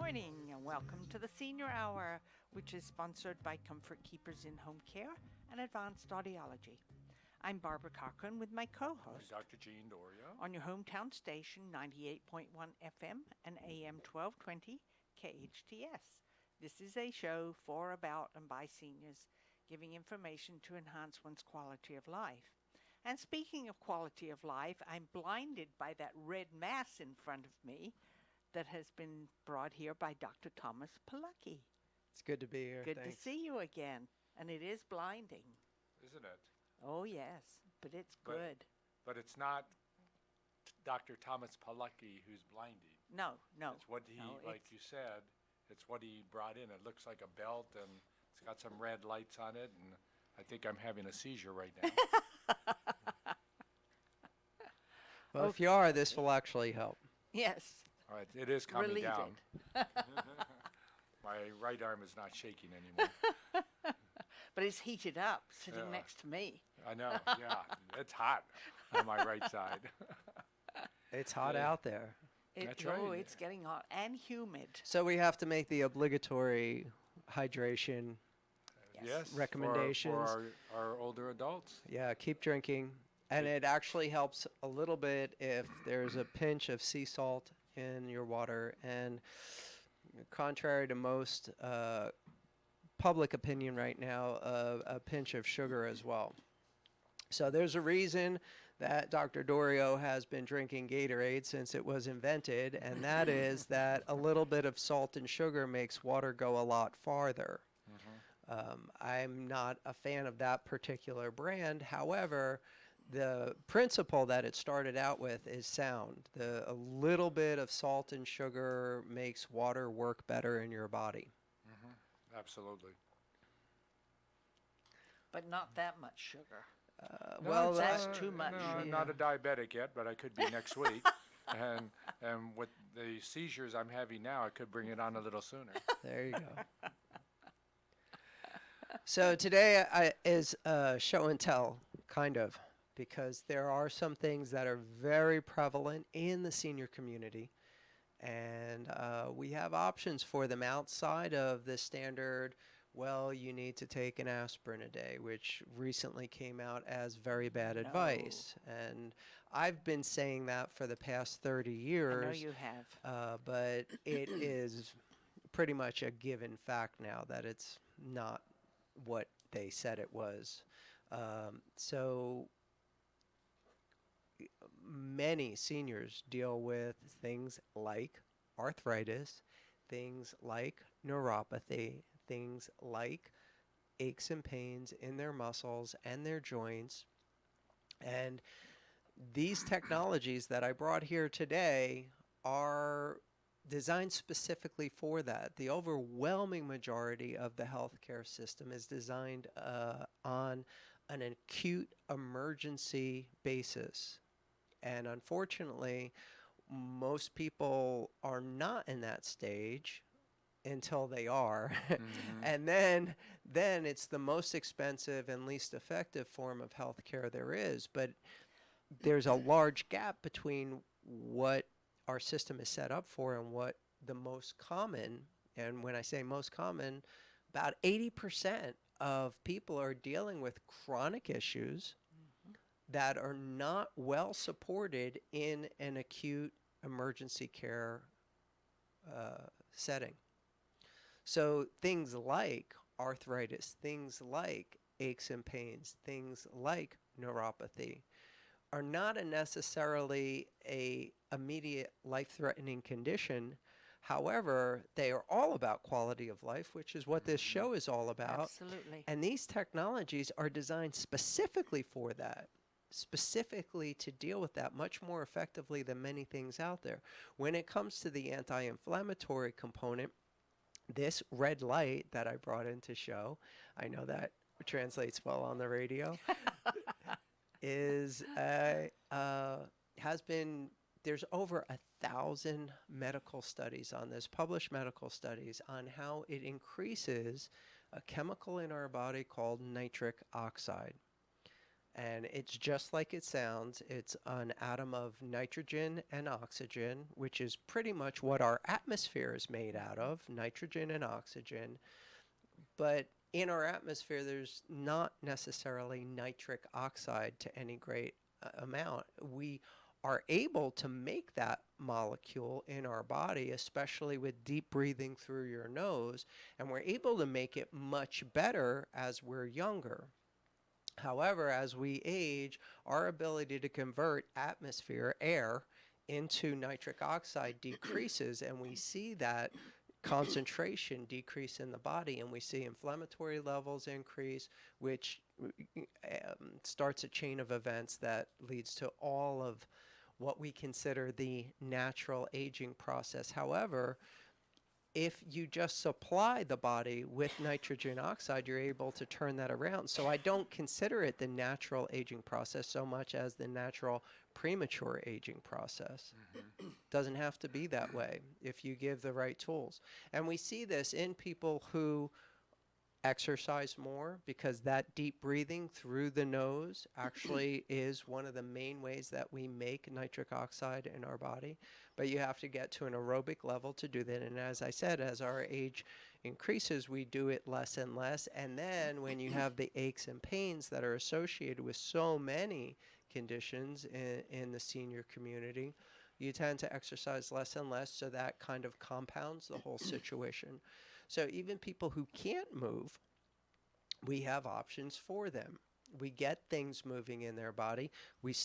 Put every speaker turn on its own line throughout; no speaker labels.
morning and welcome to the Senior Hour, which is sponsored by Comfort Keepers in Home Care and Advanced Audiology. I'm Barbara Cochran with my co-host,
Dr. Jean Dorio,
on your hometown station 98.1 FM and AM 1220 KHTS. This is a show for, about, and by seniors, giving information to enhance one's quality of life. And speaking of quality of life, I'm blinded by that red mass in front of me that has been brought here by Dr. Thomas Palucki.
It's good to be here.
Good
Thanks.
to see you again. And it is blinding.
isn't it?
Oh, yes, but it's good.
But it's not Dr. Thomas Palucki who's blinding.
No.
It's what he,
No,
like you said, it's what he brought in. It looks like a belt and it's got some red lights on it, and I think I'm having a seizure right now.
Well, if you are, this will actually help.
Yes.
All right, it is calming
Relieve
down. My right arm is not shaking anymore.
But it's heated up sitting
Yeah.
next to me.
I know, yeah. It's hot on my right side.
It's hot
Yeah.
out there.
That's
Oh,
right.
it's getting hot and humid.
So we have to make the obligatory hydration.
Yes,
Recommendations.
for our older adults.
Yeah, keep drinking. And it actually helps a little bit if there's a pinch of sea salt in your water. And contrary to most public opinion right now, a pinch of sugar as well. So there's a reason that Dr. Dorio has been drinking Gatorade since it was invented, and that is that a little bit of salt and sugar makes water go a lot farther. I'm not a fan of that particular brand. However, the principle that it started out with is sound. A little bit of salt and sugar makes water work better in your body.
Absolutely.
But not that much sugar.
Well,
that's too much.
No,
Yeah.
I'm not a diabetic yet, but I could be next week. And with the seizures I'm having now, I could bring it on a little sooner.
There you go. So today is show and tell, kind of, because there are some things that are very prevalent in the senior community, and we have options for them outside of the standard, well, you need to take an aspirin a day, which recently came out as very bad advice. And I've been saying that for the past 30 years.
I know you have.
But it is pretty much a given fact now that it's not what they said it was. So many seniors deal with things like arthritis, things like neuropathy, things like aches and pains in their muscles and their joints. And these technologies that I brought here today are designed specifically for that. The overwhelming majority of the healthcare system is designed on an acute emergency basis. And unfortunately, most people are not in that stage until they are. And then it's the most expensive and least effective form of healthcare there is. But there's a large gap between what our system is set up for and what the most common, and when I say most common, about 80% of people are dealing with chronic issues that are not well supported in an acute emergency care setting. So things like arthritis, things like aches and pains, things like neuropathy are not necessarily a immediate life-threatening condition. However, they are all about quality of life, which is what this show is all about.
Absolutely.
And these technologies are designed specifically for that, specifically to deal with that much more effectively than many things out there. When it comes to the anti-inflammatory component, this red light that I brought in to show, I know that translates well on the radio, is has been, there's over 1,000 medical studies on this, published medical studies on how it increases a chemical in our body called nitric oxide. And it's just like it sounds. It's an atom of nitrogen and oxygen, which is pretty much what our atmosphere is made out of, nitrogen and oxygen. But in our atmosphere, there's not necessarily nitric oxide to any great amount. We are able to make that molecule in our body, especially with deep breathing through your nose, and we're able to make it much better as we're younger. However, as we age, our ability to convert atmosphere, air, into nitric oxide decreases, and we see that concentration decrease in the body, and we see inflammatory levels increase, which starts a chain of events that leads to all of what we consider the natural aging process. However, if you just supply the body with nitrogen oxide, you're able to turn that around. So I don't consider it the natural aging process so much as the natural premature aging process. Doesn't have to be that way if you give the right tools. And we see this in people who exercise more, because that deep breathing through the nose actually is one of the main ways that we make nitric oxide in our body. But you have to get to an aerobic level to do that. And as I said, as our age increases, we do it less and less. And then when you have the aches and pains that are associated with so many conditions in the senior community, you tend to exercise less and less, so that kind of compounds the whole situation. So even people who can't move, we have options for them. We get things moving in their body. We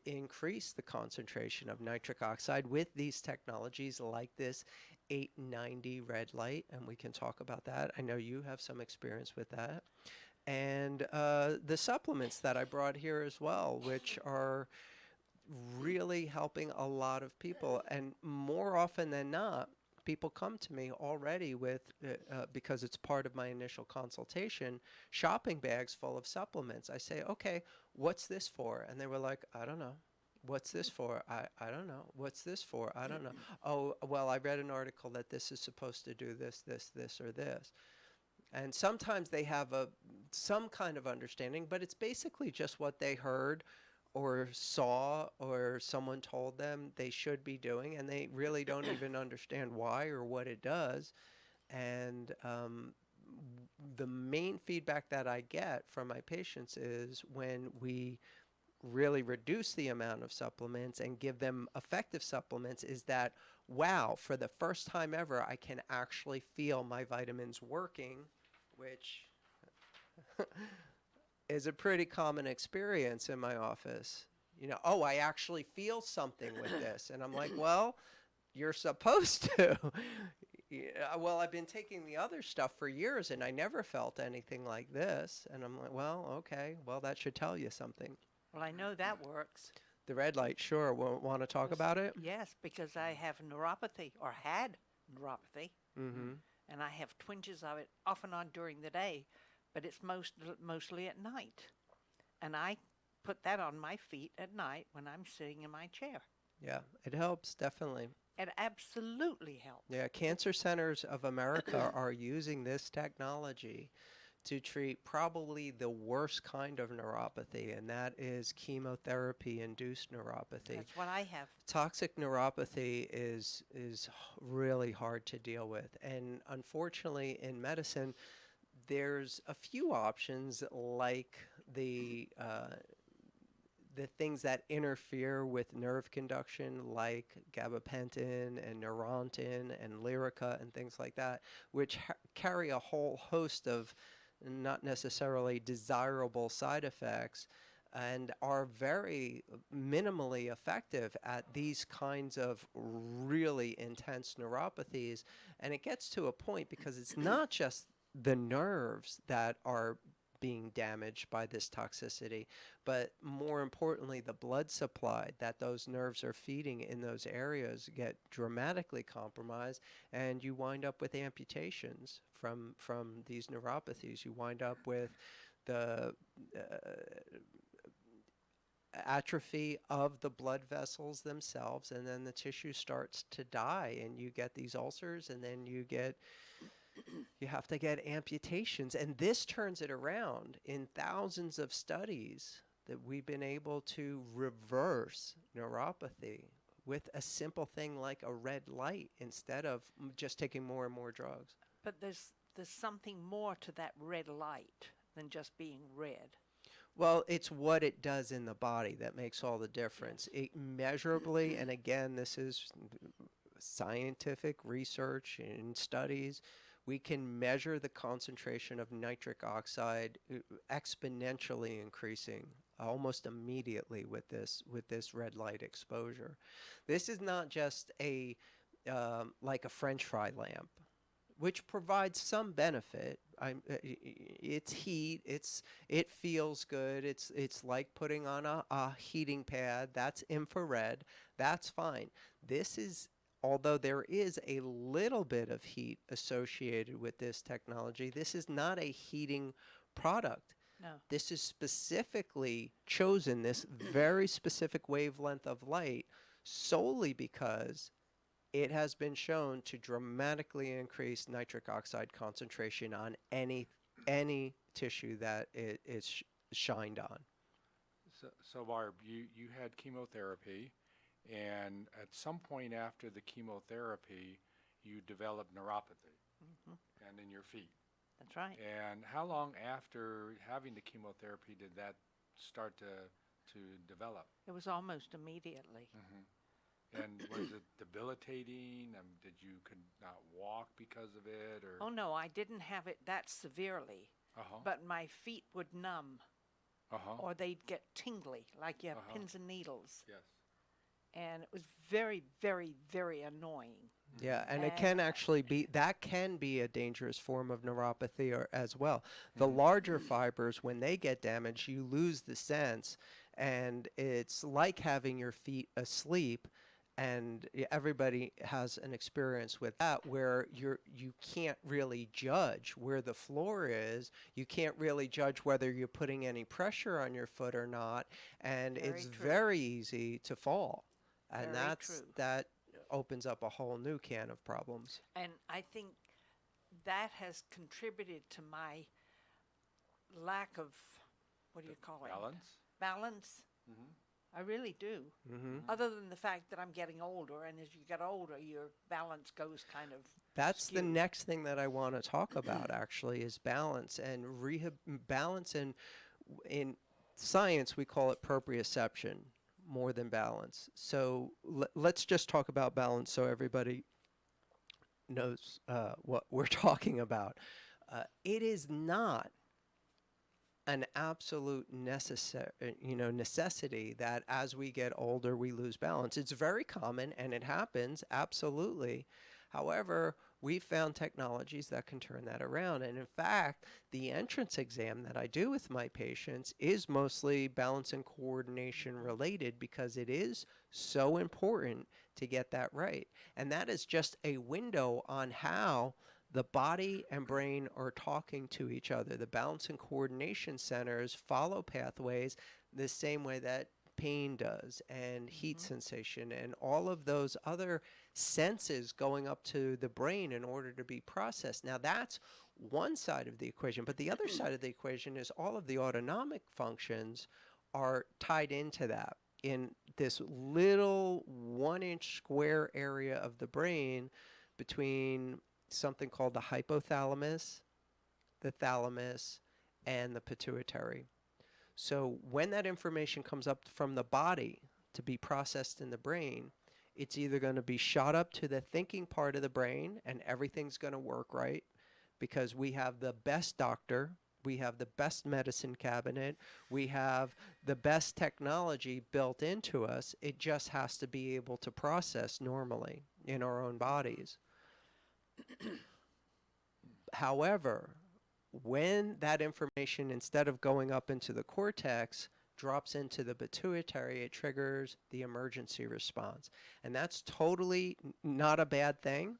increase the concentration of nitric oxide with these technologies like this 890 red light, and we can talk about that. I know you have some experience with that. And the supplements that I brought here as well, which are really helping a lot of people. And more often than not, people come to me already with, because it's part of my initial consultation, shopping bags full of supplements. I say, okay, what's this for? And they were like, I don't know. What's this for? I don't know. What's this for? I don't know. Oh, well, I read an article that this is supposed to do this, this, this, or this. And sometimes they have some kind of understanding, but it's basically just what they heard or saw or someone told them they should be doing, and they really don't even understand why or what it does. And the main feedback that I get from my patients is when we really reduce the amount of supplements and give them effective supplements is that, wow, for the first time ever, I can actually feel my vitamins working, which is a pretty common experience in my office. You know, oh, I actually feel something with this. And I'm like, well, you're supposed to. Yeah, well, I've been taking the other stuff for years and I never felt anything like this. And I'm like, well, okay, well, that should tell you something.
Well, I know that works.
The red light, sure. Want to talk about it?
Yes, because I have neuropathy, or had neuropathy.
Mm-hmm.
And I have twinges of it off and on during the day, but it's mostly at night. And I put that on my feet at night when I'm sitting in my chair.
Yeah, it helps, definitely.
It absolutely helps.
Yeah, Cancer Centers of America are using this technology to treat probably the worst kind of neuropathy, and that is chemotherapy-induced neuropathy.
That's what I have.
Toxic neuropathy is really hard to deal with, and unfortunately in medicine, there's a few options like the things that interfere with nerve conduction, like gabapentin and Neurontin and Lyrica and things like that, which carry a whole host of not necessarily desirable side effects and are very minimally effective at these kinds of really intense neuropathies. And it gets to a point because it's not just the nerves that are being damaged by this toxicity, but more importantly, the blood supply that those nerves are feeding in those areas get dramatically compromised, and you wind up with amputations from these neuropathies. You wind up with the atrophy of the blood vessels themselves, and then the tissue starts to die, and you get these ulcers, and then you have to get amputations. And this turns it around. In thousands of studies, that we've been able to reverse neuropathy with a simple thing like a red light instead of just taking more and more drugs.
But there's something more to that red light than just being red.
Well, it's what it does in the body that makes all the difference.
Yes.
It measurably, and again, this is scientific research and studies, we can measure the concentration of nitric oxide exponentially increasing almost immediately with this red light exposure. This is not just a like a French fry lamp, which provides some benefit. It's heat. It feels good. It's like putting on a heating pad. That's infrared. That's fine. This is, although there is a little bit of heat associated with this technology, this is not a heating product.
No.
This is specifically chosen, this very specific wavelength of light, solely because it has been shown to dramatically increase nitric oxide concentration on any tissue that it is shined on.
So Barb, you had chemotherapy, and at some point after the chemotherapy, you developed neuropathy, and in your feet.
That's right.
And how long after having the chemotherapy did that start to develop?
It was almost immediately.
And was it debilitating? Could not walk because of it, or?
Oh no, I didn't have it that severely, but my feet would numb, or they'd get tingly, like you have pins and needles.
Yes.
And it was very, very, very annoying.
Yeah, and it can actually be, that can be a dangerous form of neuropathy as well. The larger fibers, when they get damaged, you lose the sense, and it's like having your feet asleep. And everybody has an experience with that where you can't really judge where the floor is. You can't really judge whether you're putting any pressure on your foot or not. And it's very easy to fall. And that opens up a whole new can of problems.
And I think that has contributed to my lack of, what do you call it? Balance. I really do. Other than the fact that I'm getting older, and as you get older, your balance goes kind of
That's
skewed.
the next thing that I want to talk about, actually, is balance and balance. And in science, we call it proprioception more than balance. So let's just talk about balance so everybody knows what we're talking about. It is not an absolute necessity that as we get older we lose balance. It's very common and it happens, absolutely. However, we found technologies that can turn that around. And in fact, the entrance exam that I do with my patients is mostly balance and coordination related because it is so important to get that right. And that is just a window on how the body and brain are talking to each other. The balance and coordination centers follow pathways the same way that pain does, and heat sensation, and all of those other senses going up to the brain in order to be processed. Now, that's one side of the equation, but the other side of the equation is all of the autonomic functions are tied into that in this little 1-inch square area of the brain between something called the hypothalamus, the thalamus, and the pituitary. So when that information comes up from the body to be processed in the brain, it's either going to be shot up to the thinking part of the brain and everything's going to work right because we have the best doctor, we have the best medicine cabinet, we have the best technology built into us. It just has to be able to process normally in our own bodies. However, when that information, instead of going up into the cortex, drops into the pituitary, it triggers the emergency response. And that's totally not a bad thing.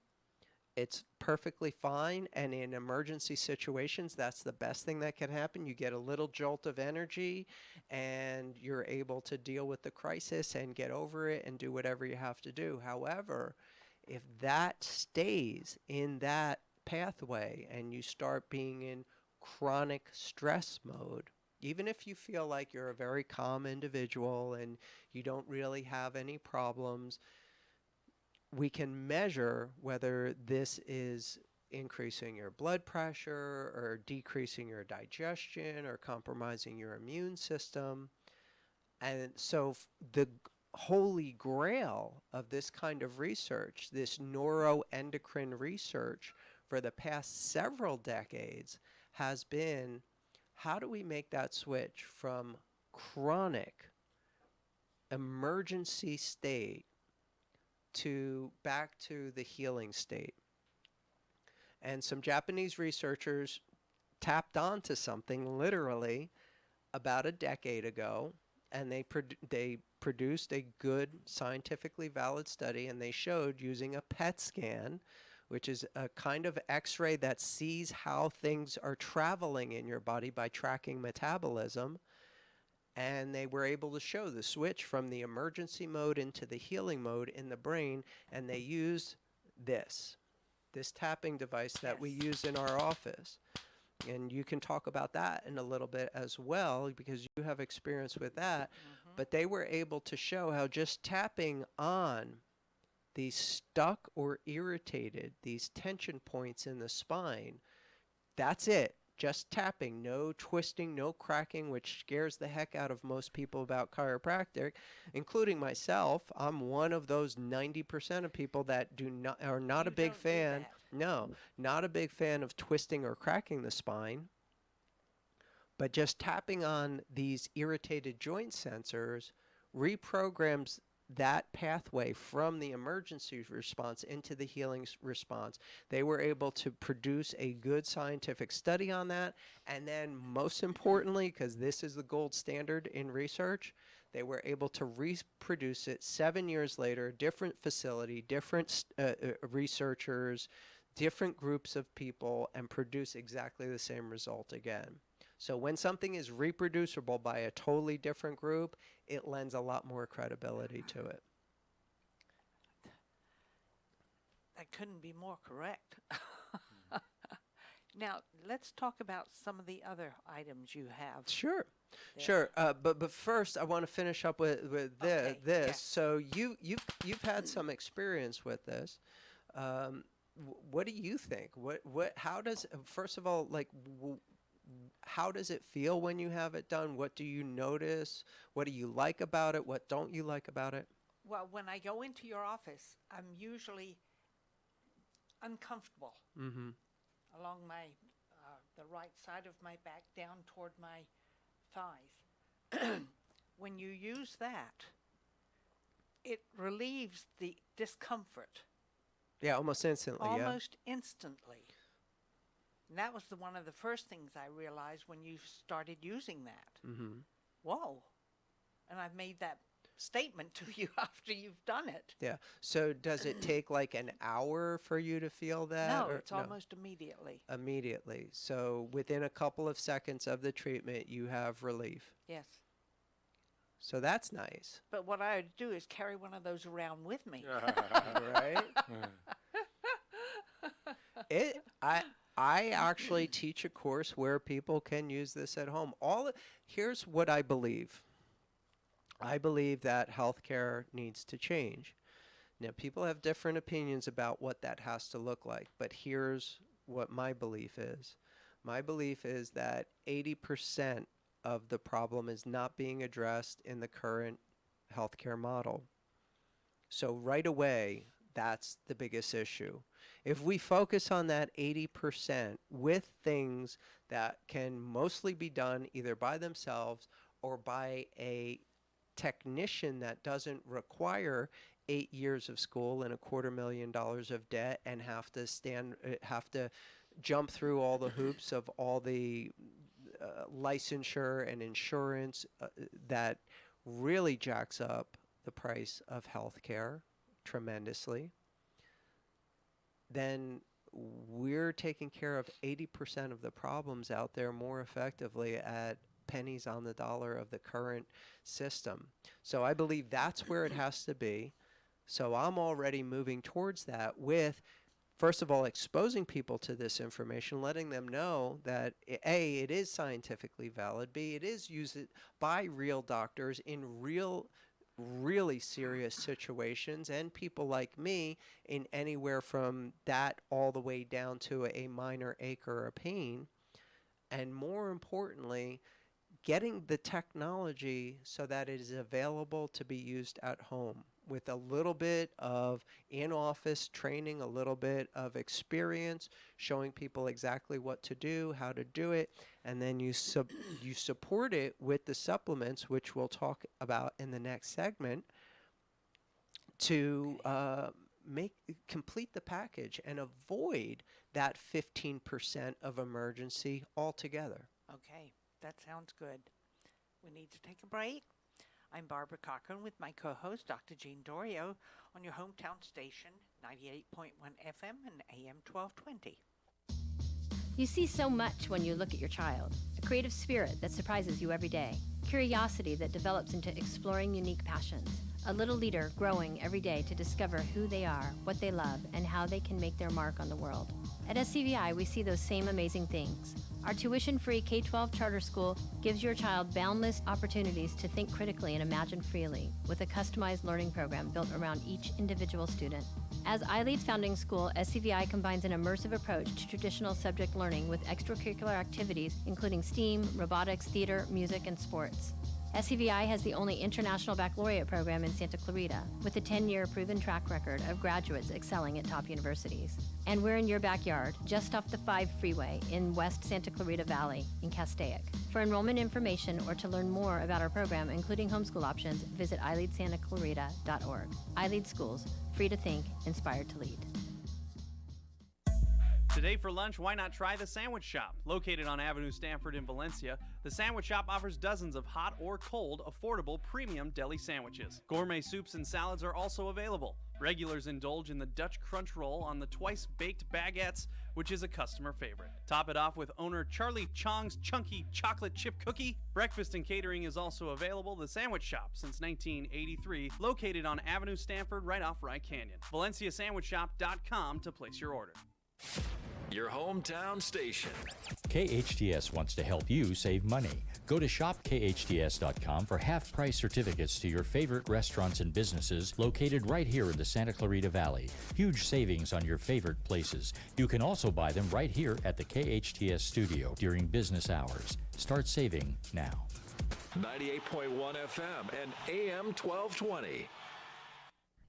It's perfectly fine. And in emergency situations, that's the best thing that can happen. You get a little jolt of energy and you're able to deal with the crisis and get over it and do whatever you have to do. However, if that stays in that pathway and you start being in chronic stress mode, Even if you feel like you're a very calm individual and you don't really have any problems, we can measure whether this is increasing your blood pressure or decreasing your digestion or compromising your immune system. And so the holy grail of this kind of research, this neuroendocrine research for the past several decades, has been, how do we make that switch from chronic emergency state to back to the healing state? And some Japanese researchers tapped onto something literally about a decade ago, and they produced a good scientifically valid study, and they showed using a PET scan, which is a kind of x-ray that sees how things are traveling in your body by tracking metabolism, and they were able to show the switch from the emergency mode into the healing mode in the brain, and they used this tapping device that we use in our office. And you can talk about that in a little bit as well, because you have experience with that. But they were able to show how just tapping on these stuck or irritated, these tension points in the spine, that's it. Just tapping, no twisting, no cracking, which scares the heck out of most people about chiropractic, including myself. I'm one of those 90% of people that are not a big fan. No, not a big fan of twisting or cracking the spine. But just tapping on these irritated joint sensors reprograms that pathway from the emergency response into the healing response. They were able to produce a good scientific study on that. And then most importantly, because this is the gold standard in research, they were able to reproduce it 7 years later, different facility, different researchers, different groups of people, and produce exactly the same result again. So when something is reproducible by a totally different group, it lends a lot more credibility to it.
That couldn't be more correct. Now, let's talk about some of the other items you have.
Sure.
there.
Sure. But first, I want to finish up with
Okay,
this.
yes.
So you've had some experience with this. What do you think? How does, first of all, like, how does it feel when you have it done? What do you notice? What do you like about it? What don't you like about it?
Well, when I go into your office, I'm usually uncomfortable along my the right side of my back down toward my thighs. When you use that, it relieves the discomfort
Yeah, almost instantly.
almost instantly. And that was one of the first things I realized when you started using that.
Mm-hmm.
Whoa. And I've made that statement to you after you've done it.
Yeah. So does it take like an hour for you to feel that?
No,
or
it's almost immediately.
Immediately. So within a couple of seconds of the treatment, you have relief.
Yes.
So that's nice.
But what I would do is carry one of those around with me.
Right? I actually teach a course where people can use this at home. Here's what I believe. I believe that healthcare needs to change. Now, people have different opinions about what that has to look like, but here's what my belief is. My belief is that 80% of the problem is not being addressed in the current healthcare model. So right away, that's the biggest issue. If we focus on that 80% with things that can mostly be done either by themselves or by a technician that doesn't require 8 years of school and $250,000 of debt and have to jump through all the hoops of all the licensure and insurance that really jacks up the price of healthcare tremendously, then we're taking care of 80% of the problems out there more effectively at pennies on the dollar of the current system. So I believe that's where it has to be. So I'm already moving towards that with first of all, exposing people to this information, letting them know that A, it is scientifically valid, B, it is used by real doctors in really serious situations, and people like me in anywhere from that all the way down to a minor ache or a pain. And more importantly, getting the technology so that it is available to be used at home with a little bit of in-office training, a little bit of experience, showing people exactly what to do, how to do it, and then you support it with the supplements, which we'll talk about in the next segment, to complete the package and avoid that 15% of emergency altogether.
Okay, that sounds good. We need to take a break. I'm Barbara Cochran with my co-host, Dr. Jean Dorio, on your hometown station, 98.1 FM and AM 1220.
You see so much when you look at your child. A creative spirit that surprises you every day. Curiosity that develops into exploring unique passions. A little leader growing every day to discover who they are, what they love, and how they can make their mark on the world. At SCVI, we see those same amazing things. Our tuition-free K-12 charter school gives your child boundless opportunities to think critically and imagine freely, with a customized learning program built around each individual student. As iLead's founding school, SCVI combines an immersive approach to traditional subject learning with extracurricular activities including STEAM, robotics, theater, music, and sports. SCVI has the only international baccalaureate program in Santa Clarita, with a 10-year proven track record of graduates excelling at top universities. And we're in your backyard, just off the 5 freeway in West Santa Clarita Valley in Castaic. For enrollment information or to learn more about our program, including homeschool options, visit iLeadSantaClarita.org. iLead Schools, free to think, inspired to lead.
Today for lunch, why not try the Sandwich Shop? Located on Avenue Stanford in Valencia, the Sandwich Shop offers dozens of hot or cold, affordable, premium deli sandwiches. Gourmet soups and salads are also available. Regulars indulge in the Dutch Crunch Roll on the twice-baked baguettes, which is a customer favorite. Top it off with owner Charlie Chong's Chunky Chocolate Chip Cookie. Breakfast and catering is also available. The Sandwich Shop, since 1983, located on Avenue Stanford right off Rye Canyon. ValenciaSandwichShop.com to place your order.
Your hometown station.
KHTS wants to help you save money. Go to shopkhts.com for half-price certificates to your favorite restaurants and businesses located right here in the Santa Clarita Valley. Huge savings on your favorite places. You can also buy them right here at the KHTS studio during business hours. Start saving now.
98.1 FM and AM 1220.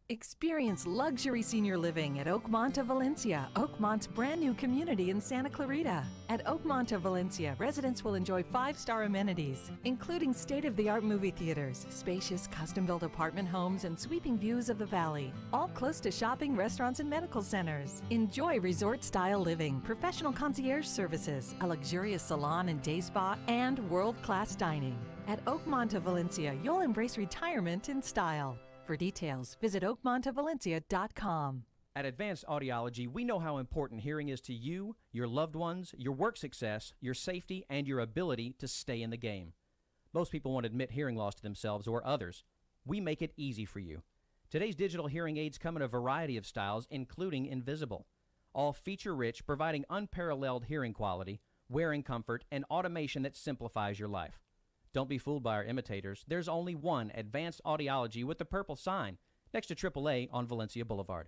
Experience luxury senior living at Oakmont of Valencia, Oakmont's brand new community in Santa Clarita. At Oakmont of Valencia, residents will enjoy 5-star amenities, including state-of-the-art movie theaters, spacious custom-built apartment homes, and sweeping views of the valley, all close to shopping, restaurants, and medical centers. Enjoy resort-style living, professional concierge services, a luxurious salon and day spa, and world-class dining. At Oakmont of Valencia, you'll embrace retirement in style. For details, visit oakmontofvalencia.com.
At Advanced Audiology, we know how important hearing is to you, your loved ones, your work success, your safety, and your ability to stay in the game. Most people won't admit hearing loss to themselves or others. We make it easy for you. Today's digital hearing aids come in a variety of styles, including invisible. All feature-rich, providing unparalleled hearing quality, wearing comfort, and automation that simplifies your life. Don't be fooled by our imitators. There's only one Advanced Audiology with the purple sign next to AAA on Valencia Boulevard.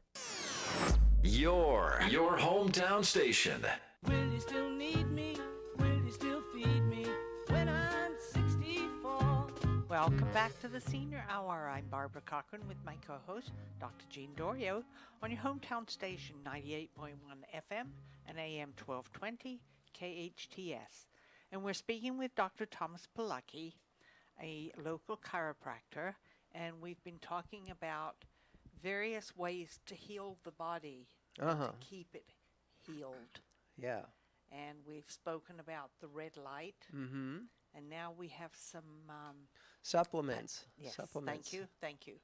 Your hometown station.
Will you still need me? Will you still feed me when I'm 64?
Welcome back to the Senior Hour. I'm Barbara Cochran with my co-host, Dr. Jean Dorio, on your hometown station, 98.1 FM and AM 1220 KHTS. And we're speaking with Dr. Thomas Pilecki, a local chiropractor, and we've been talking about various ways to heal the body, and to keep it healed.
Yeah.
And we've spoken about the red light, and now we have some
supplements.
Yes,
Supplements.
thank you.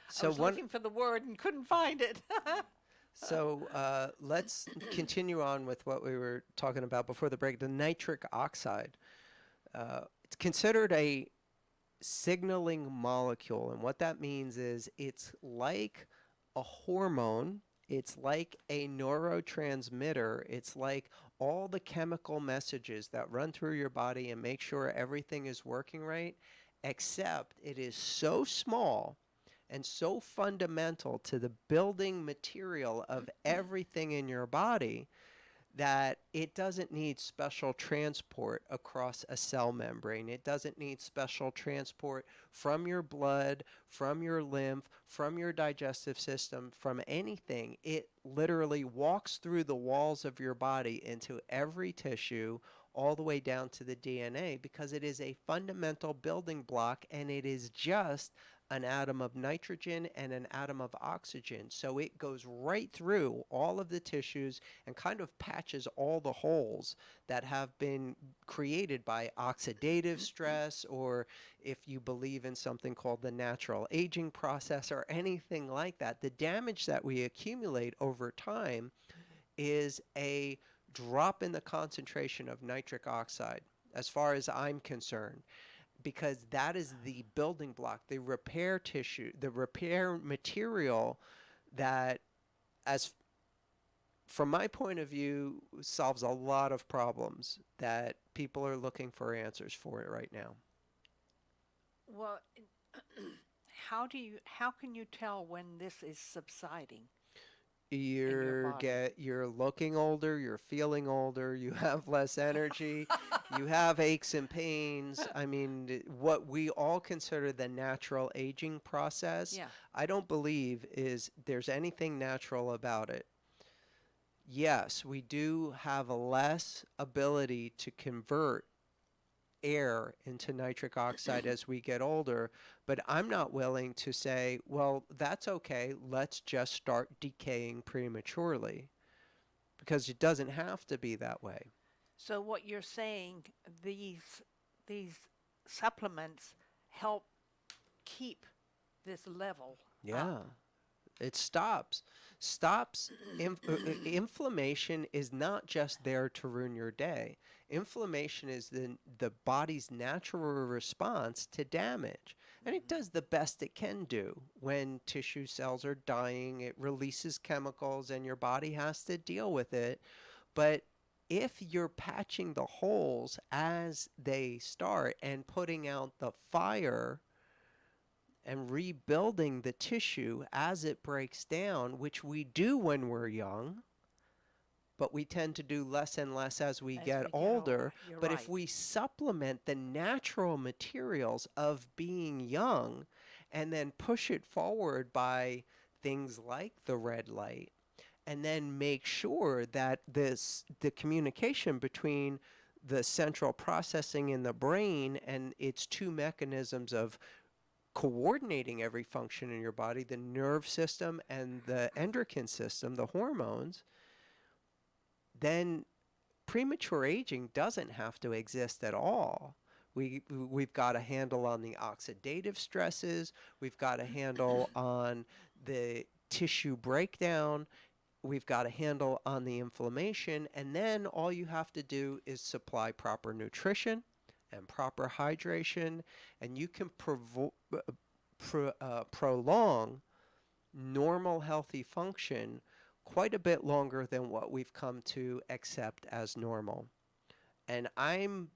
So
I was looking for the word and couldn't find it.
So let's continue on with what we were talking about before the break, the nitric oxide. It's considered a signaling molecule, and what that means is it's like a hormone It's like a neurotransmitter. It's like all the chemical messages that run through your body and make sure everything is working right, except it is so small and so fundamental to the building material of everything in your body that it doesn't need special transport across a cell membrane. It doesn't need special transport from your blood, from your lymph, from your digestive system, from anything. It literally walks through the walls of your body into every tissue, all the way down to the DNA, because it is a fundamental building block, and it is just an atom of nitrogen and an atom of oxygen. So it goes right through all of the tissues and kind of patches all the holes that have been created by oxidative stress, or if you believe in something called the natural aging process or anything like that. The damage that we accumulate over time is a drop in the concentration of nitric oxide, as far as I'm concerned, because that is the building block, the repair tissue, the repair material that, as from my point of view, solves a lot of problems that people are looking for answers for it right now.
Well, how can you tell when this is subsiding?
You're looking older, you're feeling older, you have less energy, you have aches and pains. I mean, what we all consider the natural aging process,
Yeah.
I don't believe is there's anything natural about it. Yes, we do have a less ability to convert air into nitric oxide as we get older, but I'm not willing to say, well, that's okay, let's just start decaying prematurely, because it doesn't have to be that way.
So what you're saying, these supplements help keep this level
Yeah.
up.
It stops. Inflammation is not just there to ruin your day. Inflammation is the body's natural response to damage. And it does the best it can do. When tissue cells are dying, it releases chemicals and your body has to deal with it. But if you're patching the holes as they start and putting out the fire and rebuilding the tissue as it breaks down, which we do when we're young, but we tend to do less and less as we get older.
You're
But
right.
if we supplement the natural materials of being young and then push it forward by things like the red light, and then make sure that the communication between the central processing in the brain and its two mechanisms of coordinating every function in your body, the nerve system and the endocrine system, the hormones, then premature aging doesn't have to exist at all. We've got a handle on the oxidative stresses. We've got a handle on the tissue breakdown. We've got a handle on the inflammation. And then all you have to do is supply proper nutrition and proper hydration, and you can prolong normal healthy function quite a bit longer than what we've come to accept as normal. And I'm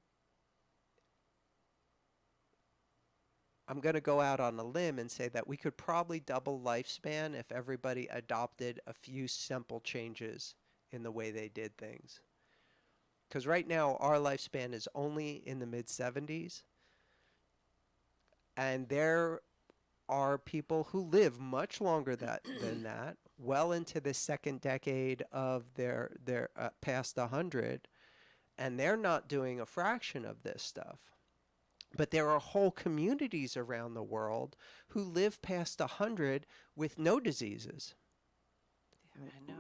going to go out on a limb and say that we could probably double lifespan if everybody adopted a few simple changes in the way they did things. Because right now, our lifespan is only in the mid-70s. And there are people who live much longer than that, well into the second decade of their past 100. And they're not doing a fraction of this stuff. But there are whole communities around the world who live past 100 with no diseases.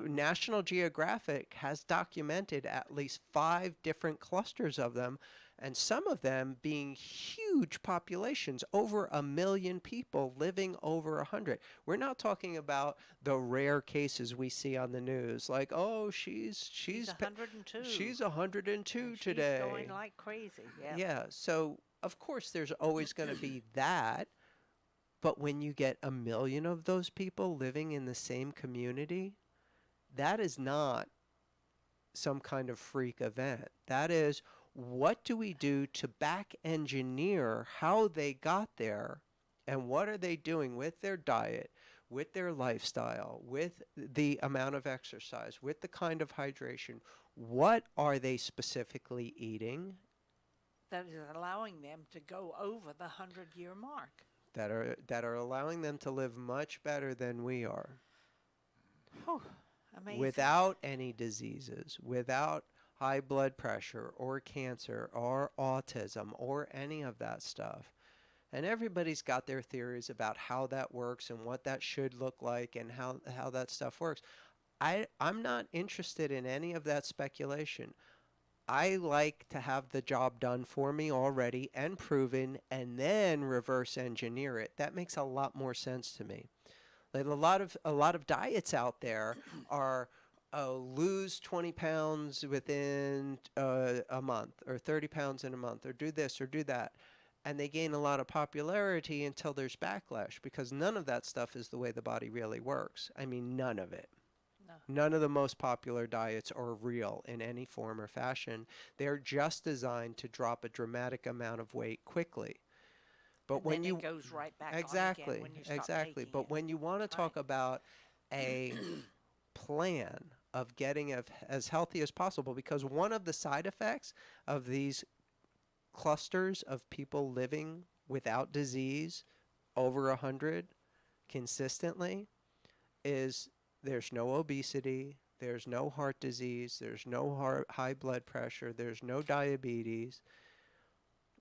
National Geographic has documented at least 5 different clusters of them, and some of them being huge populations, over 1 million people living over 100. We're not talking about the rare cases we see on the news, like, oh, she's
102.
She's 102 today.
She's going like crazy. Yeah.
Yeah. So of course there's always going to be that, but when you get 1 million of those people living in the same community, that is not some kind of freak event. That is, what do we do to back engineer how they got there, and what are they doing with their diet, with their lifestyle, with the amount of exercise, with the kind of hydration? What are they specifically eating
That is allowing them to go over the 100-year mark.
that are allowing them to live much better than we are,
Whew, amazing.
without any diseases, without high blood pressure or cancer or autism or any of that stuff. And everybody's got their theories about how that works and what that should look like and how that stuff works. I'm not interested in any of that speculation. I like to have the job done for me already and proven, and then reverse engineer it. That makes a lot more sense to me. Like a lot of diets out there are lose 20 pounds within a month, or 30 pounds in a month, or do this or do that. And they gain a lot of popularity until there's backlash, because none of that stuff is the way the body really works. I mean, none of it.
No.
None of the most popular diets are real in any form or fashion. They're just designed to drop a dramatic amount of weight quickly. But
And
when
then
you
it goes right back
exactly,
on again when you stop
exactly.
taking
But
it.
when you want to talk about a plan of getting as healthy as possible, because one of the side effects of these clusters of people living without disease over 100 consistently is there's no obesity, there's no heart disease, there's no high blood pressure, there's no diabetes,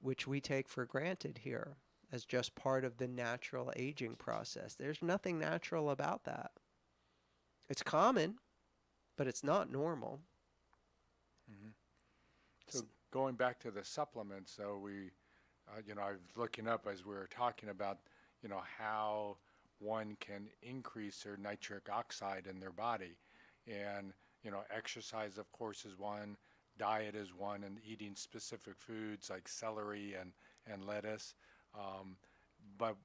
which we take for granted here as just part of the natural aging process. There's nothing natural about that. It's common, but it's not normal.
So going back to the supplements, so I was looking up as we were talking about, how one can increase their nitric oxide in their body. And, exercise, of course, is one, diet is one, and eating specific foods like celery and lettuce. But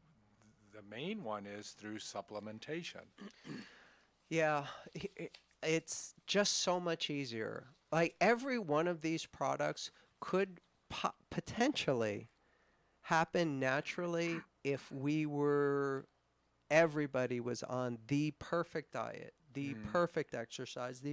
the main one is through supplementation.
Yeah, it's just so much easier. Like every one of these products could potentially happen naturally if everybody was on the perfect diet, the perfect exercise.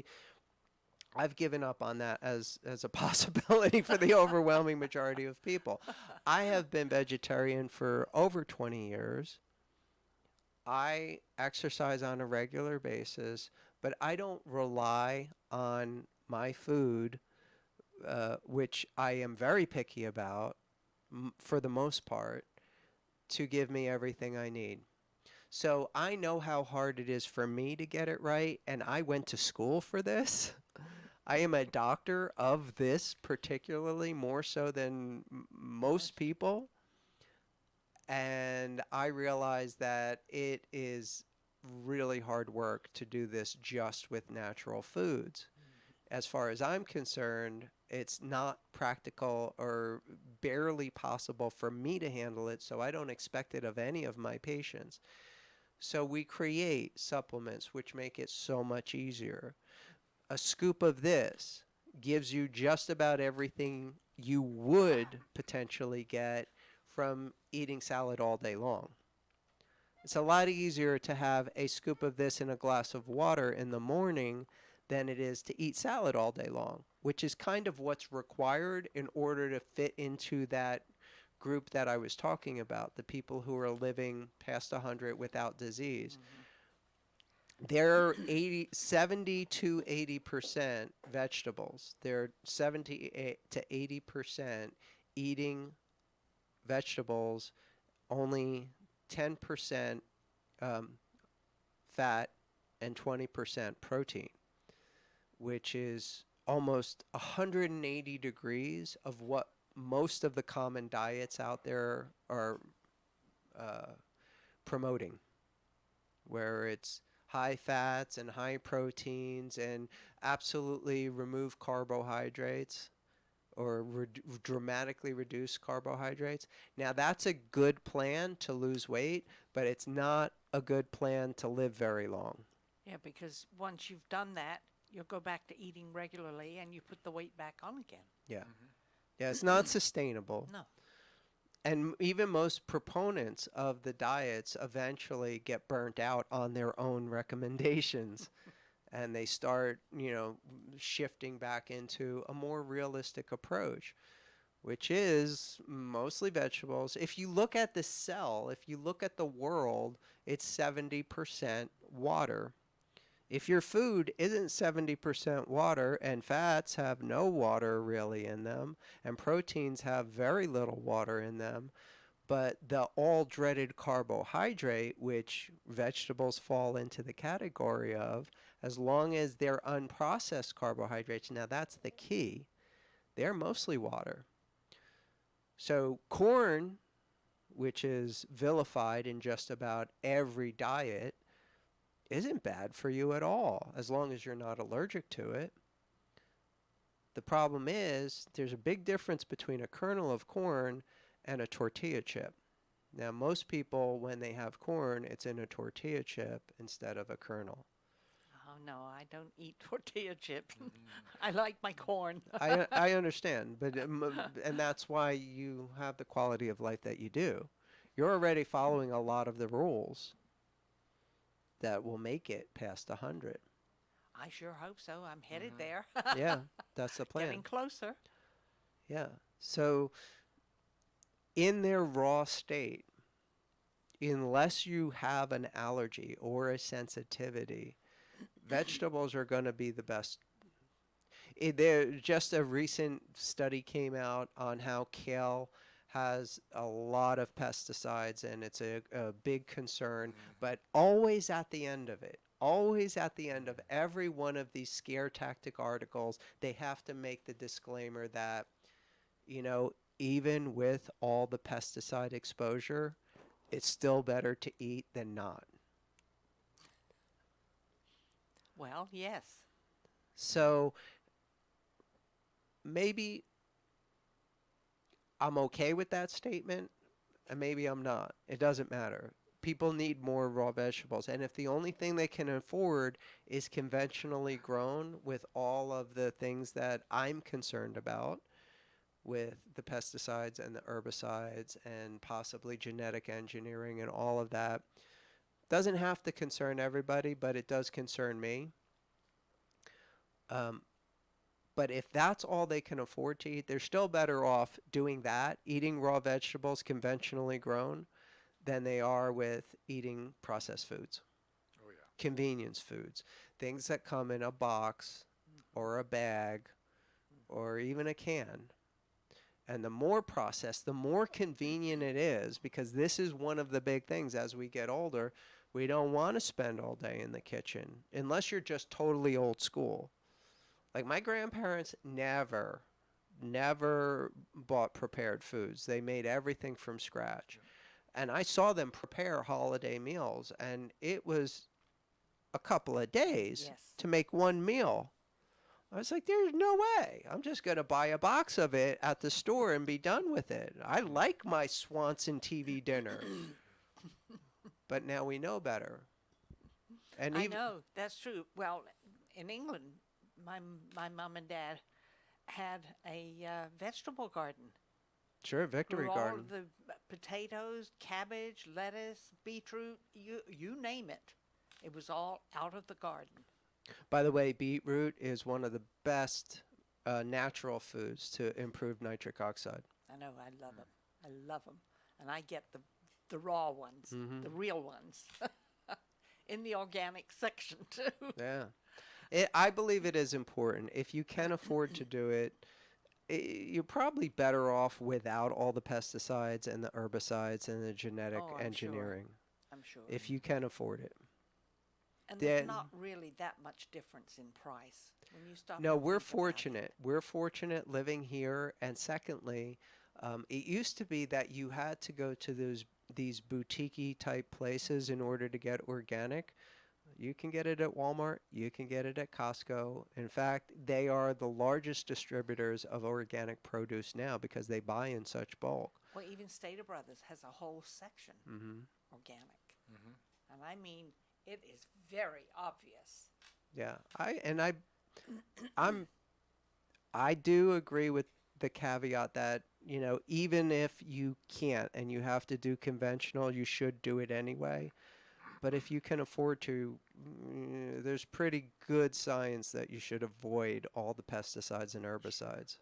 I've given up on that as a possibility for the overwhelming majority of people. I have been vegetarian for over 20 years. I exercise on a regular basis, but I don't rely on my food, which I am very picky about for the most part, to give me everything I need. So I know how hard it is for me to get it right, and I went to school for this. I am a doctor of this, particularly more so than most people. And I realize that it is really hard work to do this just with natural foods. As far as I'm concerned, it's not practical or barely possible for me to handle it, so I don't expect it of any of my patients. So we create supplements which make it so much easier. A scoop of this gives you just about everything you would potentially get from eating salad all day long. It's a lot easier to have a scoop of this in a glass of water in the morning than it is to eat salad all day long, which is kind of what's required in order to fit into that group that I was talking about, the people who are living past 100 without disease. They're 70 to 80% vegetables. They're 70 to 80% eating vegetables, only 10% fat and 20% protein, which is almost 180 degrees of what most of the common diets out there are promoting, where it's high fats and high proteins and absolutely remove carbohydrates or dramatically reduce carbohydrates. Now, that's a good plan to lose weight, but it's not a good plan to live very long.
Yeah, because once you've done that, you'll go back to eating regularly and you put the weight back on again.
Yeah. Yeah, it's not sustainable.
No.
And even most proponents of the diets eventually get burnt out on their own recommendations. And they start, shifting back into a more realistic approach, which is mostly vegetables. If you look at the cell, if you look at the world, it's 70% water. If your food isn't 70% water, and fats have no water really in them, and proteins have very little water in them, but the all dreaded carbohydrate, which vegetables fall into the category of, as long as they're unprocessed carbohydrates, now that's the key, they're mostly water. So corn, which is vilified in just about every diet, isn't bad for you at all, as long as you're not allergic to it. The problem is there's a big difference between a kernel of corn and a tortilla chip. Now, most people, when they have corn, it's in a tortilla chip instead of a kernel.
Oh, no, I don't eat tortilla chips. I like my corn.
I understand, but and that's why you have the quality of life that you do. You're already following a lot of the rules that will make it past 100.
I sure hope so. I'm headed there.
Yeah, that's the plan.
Getting closer.
Yeah. So in their raw state, unless you have an allergy or a sensitivity, vegetables are going to be the best. Just a recent study came out on how kale has a lot of pesticides, and it's a big concern, but always at the end of it, always at the end of every one of these scare tactic articles, they have to make the disclaimer that, even with all the pesticide exposure, it's still better to eat than not.
Well, yes.
So maybe I'm okay with that statement, and maybe I'm not. It doesn't matter. People need more raw vegetables. And if the only thing they can afford is conventionally grown with all of the things that I'm concerned about, with the pesticides and the herbicides and possibly genetic engineering and all of that, doesn't have to concern everybody, but it does concern me. But if that's all they can afford to eat, they're still better off doing that, eating raw vegetables conventionally grown, than they are with eating processed foods.
Oh, yeah.
Convenience foods, things that come in a box or a bag or even a can. And the more processed, the more convenient it is, because this is one of the big things as we get older. We don't want to spend all day in the kitchen unless you're just totally old school. Like my grandparents never bought prepared foods. They made everything from scratch. And I saw them prepare holiday meals, and it was a couple of days to make one meal. I was like, there's no way. I'm just going to buy a box of it at the store and be done with it. I like my Swanson TV dinner. But now we know better. And
I know, that's true. Well, in England, my mom and dad had a vegetable garden.
Sure, Victory
Grew
Garden.
all the potatoes, cabbage, lettuce, beetroot, you name it. It was all out of the garden.
By the way, beetroot is one of the best natural foods to improve nitric oxide.
I know, I love them. I love them. And I get the raw ones, the real ones, in the organic section too.
Yeah. I believe it is important. If you can afford to do it, you're probably better off without all the pesticides and the herbicides and the genetic engineering.
I'm sure.
If you can afford it.
And there's not really that much difference in price when you stop.
No, we're fortunate. We're fortunate living here. And secondly, it used to be that you had to go to these boutique-y type places in order to get organic. You can get it at Walmart. You can get it at Costco. In fact, they are the largest distributors of organic produce now because they buy in such bulk.
Well, even Stater Brothers has a whole section organic. And I mean, It is very obvious.
Yeah, I do agree with the caveat that, even if you can't and you have to do conventional, you should do it anyway. But if you can afford to, there's pretty good science that you should avoid all the pesticides and herbicides.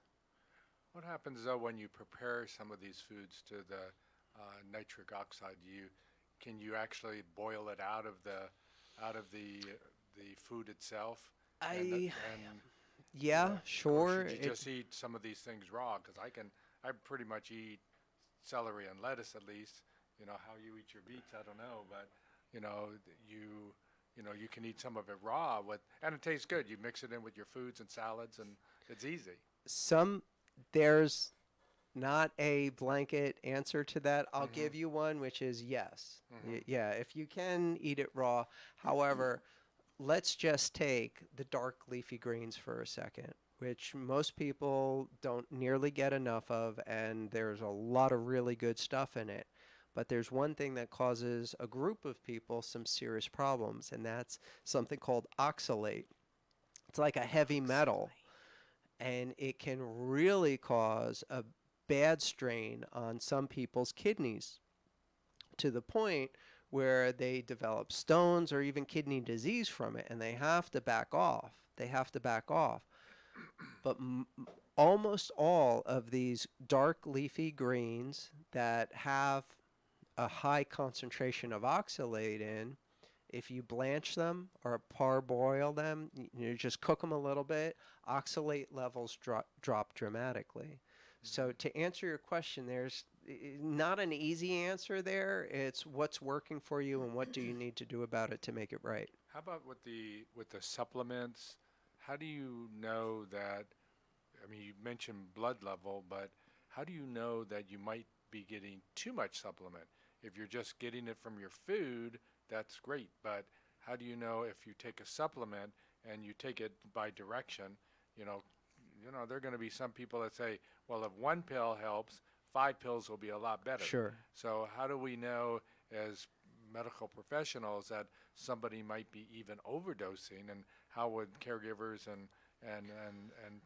What happens though when you prepare some of these foods to the nitric oxide? Can you actually boil it out of the food itself?
Yeah,
or
sure.
should you just eat some of these things raw? Because I pretty much eat celery and lettuce at least. How you eat your beets, I don't know, but you can eat some of it raw and it tastes good. You mix it in with your foods and salads, and it's easy.
There's not a blanket answer to that. I'll give you one, which is yes. Yeah, if you can eat it raw. However, let's just take the dark leafy greens for a second, which most people don't nearly get enough of, and there's a lot of really good stuff in it. But there's one thing that causes a group of people some serious problems, and that's something called oxalate. It's like a heavy metal, and it can really cause a bad strain on some people's kidneys to the point where they develop stones or even kidney disease from it, and they have to back off. But almost all of these dark leafy greens that have a high concentration of oxalate in, if you blanch them or parboil them, just cook them a little bit, oxalate levels drop dramatically. So to answer your question, there's not an easy answer there. It's what's working for you and what do you need to do about it to make it right.
How about with the supplements? How do you know that? I mean, you mentioned blood level, but how do you know that you might be getting too much supplement? If you're just getting it from your food, that's great. But how do you know if you take a supplement and you take it by direction? There are going to be some people that say, well, if one pill helps, 5 pills will be a lot better.
Sure.
So how do we know as medical professionals that somebody might be even overdosing, and how would caregivers and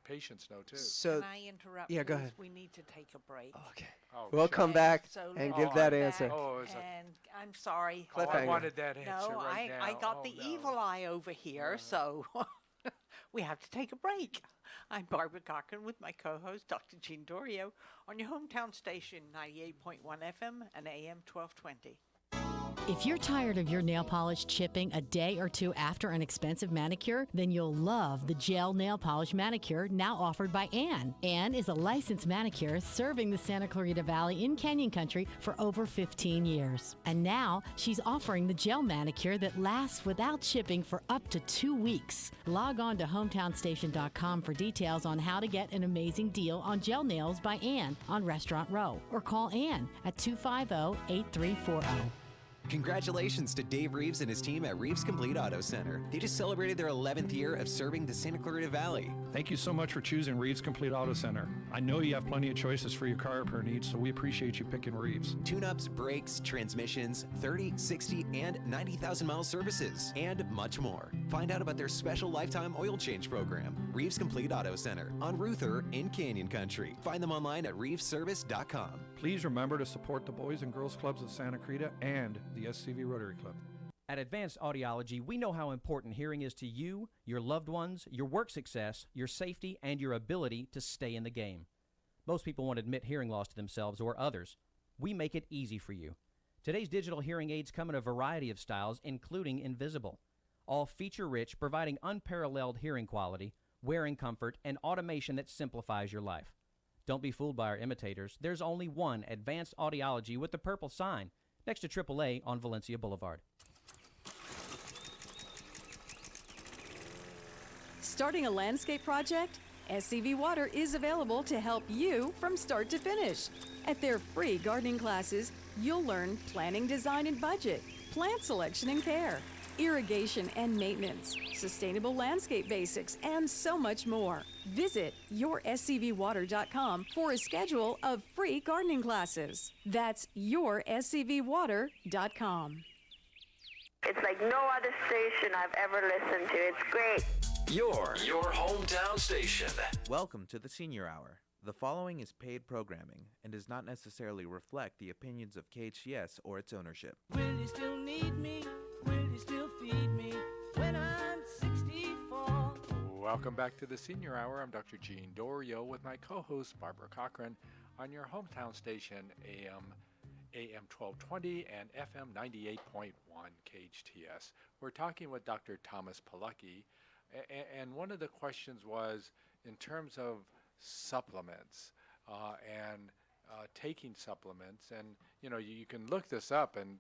patients know too?
So,
Can I interrupt?
yeah, go
please?
ahead.
We need to take a break.
Okay.
Oh,
We'll
sure.
come back
So
and
let's
give
come
that
back,
answer.
Oh, it's
and I'm sorry.
I
Cliffhanger.
wanted that answer
No,
right now.
I got
Oh,
the
no.
evil eye over here, so we have to take a break. I'm Barbara Cochran with my co-host, Dr. Jean Dorio, on your hometown station, 98.1 FM and AM 1220.
If you're tired of your nail polish chipping a day or two after an expensive manicure, then you'll love the gel nail polish manicure now offered by Anne. Anne is a licensed manicurist serving the Santa Clarita Valley in Canyon Country for over 15 years. And now she's offering the gel manicure that lasts without chipping for up to 2 weeks. Log on to hometownstation.com for details on how to get an amazing deal on gel nails by Anne on Restaurant Row, or call Anne at 250-8340.
Congratulations to Dave Reeves and his team at Reeves Complete Auto Center. They just celebrated their 11th year of serving the Santa Clarita Valley.
Thank you so much for choosing Reeves Complete Auto Center. I know you have plenty of choices for your car repair needs, so we appreciate you picking Reeves.
Tune-ups, brakes, transmissions, 30, 60, and 90,000-mile services, and much more. Find out about their special lifetime oil change program. Reeves Complete Auto Center on Ruther in Canyon Country. Find them online at reevesservice.com.
Please remember to support the Boys and Girls Clubs of Santa Clarita and the SCV Rotary Club.
At Advanced Audiology, we know how important hearing is to you, your loved ones, your work success, your safety, and your ability to stay in the game. Most people won't admit hearing loss to themselves or others. We make it easy for you. Today's digital hearing aids come in a variety of styles, including invisible. All feature-rich, providing unparalleled hearing quality, wearing comfort, and automation that simplifies your life. Don't be fooled by our imitators. There's only one Advanced Audiology with the purple sign next to AAA on Valencia Boulevard.
Starting a landscape project? SCV Water is available to help you from start to finish. At their free gardening classes, you'll learn planning, design, and budget, plant selection and care, irrigation and maintenance, sustainable landscape basics, and so much more. Visit yourscvwater.com for a schedule of free gardening classes. That's yourscvwater.com.
It's like no other station I've ever listened to. It's great.
Your hometown station.
Welcome to the Senior Hour. The following is paid programming and does not necessarily reflect the opinions of KHTS or its ownership.
Will you still need me? Will you still feed me when I'm 64?
Welcome back to the Senior Hour. I'm Dr. Gene Dorio with my co-host Barbara Cochran on your hometown station, AM 1220 and FM 98.1 KHTS. We're talking with Dr. Thomas Pilecki, and one of the questions was in terms of supplements and taking supplements, and you can look this up, and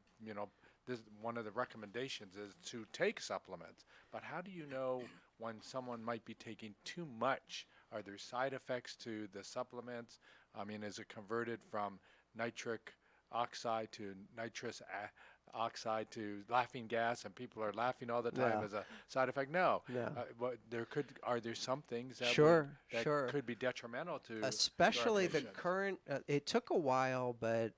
this one of the recommendations is to take supplements. But how do you know when someone might be taking too much? Are there side effects to the supplements? I mean, is it converted from nitric oxide to nitrous oxide to laughing gas, and people are laughing all the time as a side effect? No. But are there some things that could be detrimental to
especially
to our
the current it took a while, but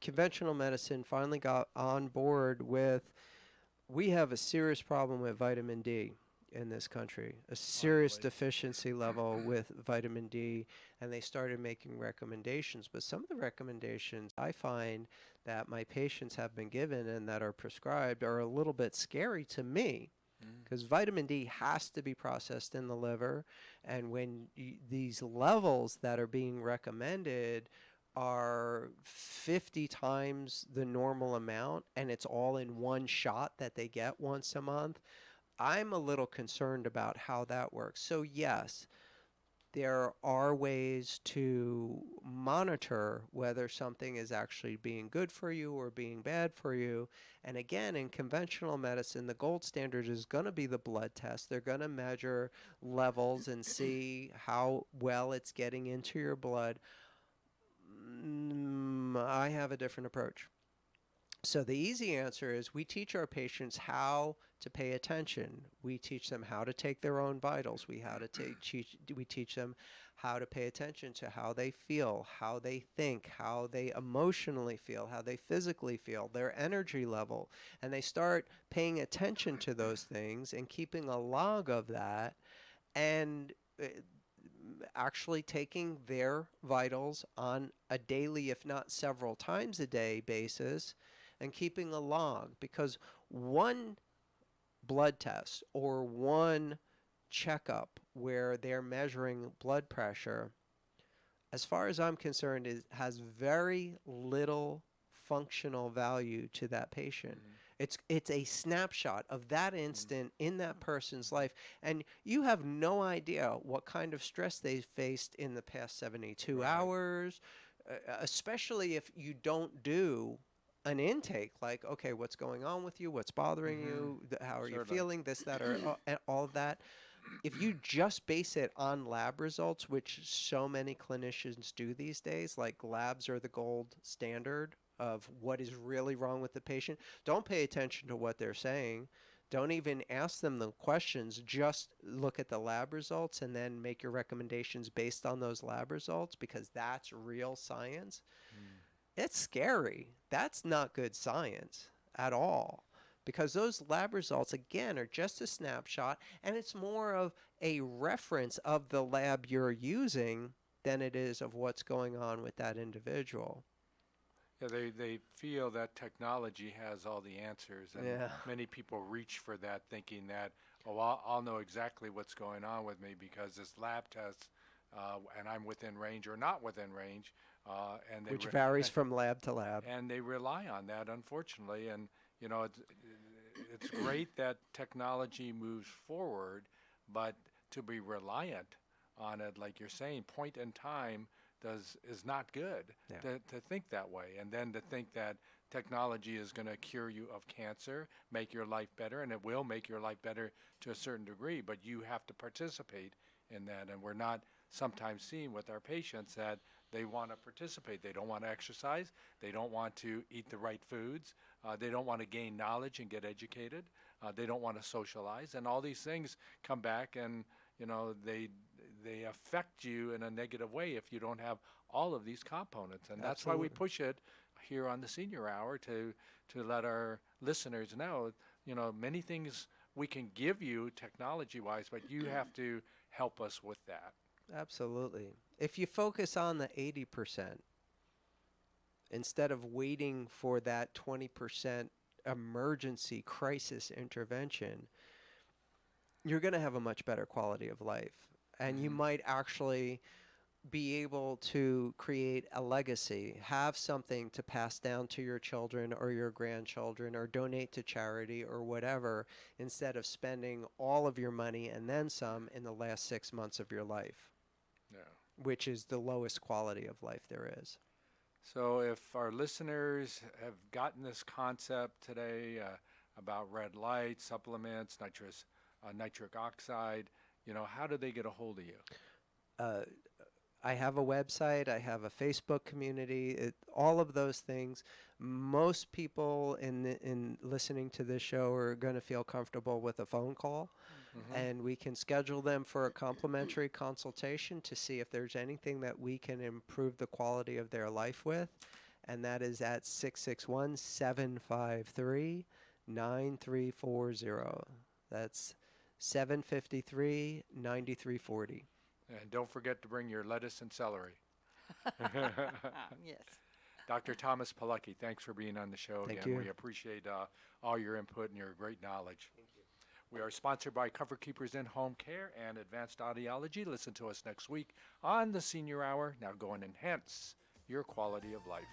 conventional medicine finally got on board with, we have a serious problem with vitamin D in this country, a serious deficiency level with vitamin D, and they started making recommendations. But some of the recommendations I find that my patients have been given and that are prescribed are a little bit scary to me, because vitamin D has to be processed in the liver, and when these levels that are being recommended are 50 times the normal amount, and it's all in one shot that they get once a month, I'm a little concerned about how that works. So yes, there are ways to monitor whether something is actually being good for you or being bad for you. And again, in conventional medicine, the gold standard is going to be the blood test. They're going to measure levels and see how well it's getting into your blood. I have a different approach. So the easy answer is we teach our patients how to pay attention. We teach them how to take their own vitals. We teach them how to pay attention to how they feel, how they think, how they emotionally feel, how they physically feel, their energy level. And they start paying attention to those things and keeping a log of that, and actually taking their vitals on a daily, if not several times a day basis, and keeping a log. Because one blood test or one checkup where they're measuring blood pressure, as far as I'm concerned, has very little functional value to that patient. It's a snapshot of that instant in that person's life, and you have no idea what kind of stress they faced in the past 72 hours, especially if you don't do an intake, like, okay, what's going on with you? What's bothering you? How are you feeling? This, that, or all of that. If you just base it on lab results, which so many clinicians do these days, like labs are the gold standard of what is really wrong with the patient, don't pay attention to what they're saying. Don't even ask them the questions. Just look at the lab results and then make your recommendations based on those lab results, because that's real science. It's scary. That's not good science at all, because those lab results, again, are just a snapshot, and it's more of a reference of the lab you're using than it is of what's going on with that individual.
Yeah, they feel that technology has all the answers, and many people reach for that, thinking that, oh, I'll know exactly what's going on with me because this lab test, and I'm within range or not within range. And
which varies from lab to lab.
And they rely on that, unfortunately. And, it's great that technology moves forward, but to be reliant on it, like you're saying, point in time is not good to think that way. And then to think that technology is going to cure you of cancer, make your life better, and it will make your life better to a certain degree, but you have to participate in that. And we're not sometimes seeing with our patients that they want to participate. They don't want to exercise. They don't want to eat the right foods. They don't want to gain knowledge and get educated. They don't want to socialize. And all these things come back, and they affect you in a negative way if you don't have all of these components. And that's why we push it here on the Senior Hour to let our listeners know, many things we can give you technology-wise, but you have to help us with that.
Absolutely. If you focus on the 80%, instead of waiting for that 20% emergency crisis intervention, you're going to have a much better quality of life. And you might actually be able to create a legacy, have something to pass down to your children or your grandchildren or donate to charity or whatever, instead of spending all of your money and then some in the last 6 months of your life, which is the lowest quality of life there is.
So if our listeners have gotten this concept today about red light, supplements, nitric oxide, how do they get a hold of you?
I have a website. I have a Facebook community. All of those things. Most people in listening to this show are going to feel comfortable with a phone call, and we can schedule them for a complimentary consultation to see if there's anything that we can improve the quality of their life with, and that is at 661-753-9340. That's 753-9340.
And don't forget to bring your lettuce and celery.
Yes.
Dr. Thomas Pilecki, thanks for being on the show
Thank
again.
you.
We appreciate all your input and your great knowledge. Thank you. We are sponsored by Comfort Keepers In-Home Care and Advanced Audiology. Listen to us next week on the Senior Hour. Now go and enhance your quality of life.